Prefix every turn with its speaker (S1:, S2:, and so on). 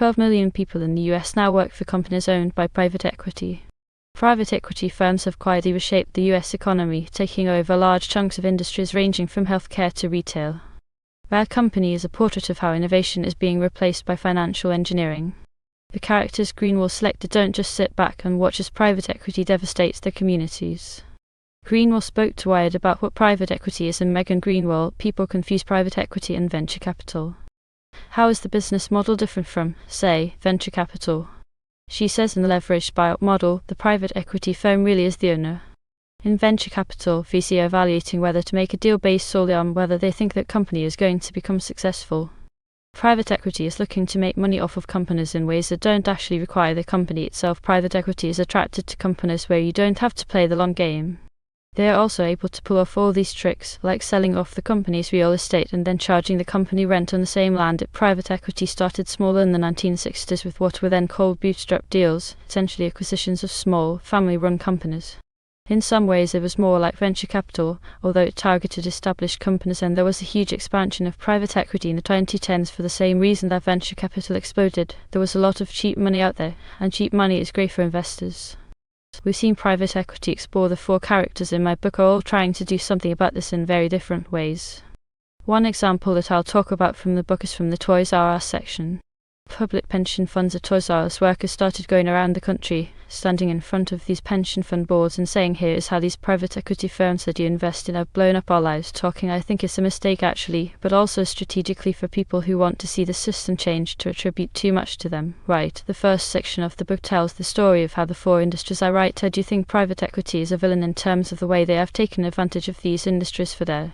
S1: 12 million people in the US now work for companies owned by private equity. Private equity firms have quietly reshaped the US economy, taking over large chunks of industries ranging from healthcare to retail. Bad Company is a portrait of how innovation is being replaced by financial engineering. The characters Greenwald selected don't just sit back and watch as private equity devastates their communities. Greenwald spoke to Wired about what private equity is, and Megan Greenwald, people confuse private equity and venture capital. How is the business model different from, say, venture capital? She says in the leveraged buyout model, the private equity firm really is the owner. In venture capital, VC are evaluating whether to make a deal based solely on whether they think that company is going to become successful. Private equity is looking to make money off of companies in ways that don't actually require the company itself. Private equity is attracted to companies where you don't have to play the long game. They are also able to pull off all these tricks, like selling off the company's real estate and then charging the company rent on the same land. Private equity started smaller in the 1960s with what were then called bootstrap deals, essentially acquisitions of small, family-run companies. In some ways it was more like venture capital, although it targeted established companies, and there was a huge expansion of private equity in the 2010s for the same reason that venture capital exploded. There was a lot of cheap money out there, and cheap money is great for investors. We've seen private equity explore. The 4 characters in my book are all trying to do something about this in very different ways. One example that I'll talk about from the book is from the Toys R Us section. Public pension funds at Toys R Us workers started going around the country, standing in front of these pension fund boards and saying, "Here is how these private equity firms that you invest in have blown up our lives," talking. I think it's a mistake actually, but also strategically for people who want to see the system change to attribute too much to them. Right, the first section of the book tells the story of how the 4 industries I write. I do think private equity is a villain in terms of the way they have taken advantage of these industries for their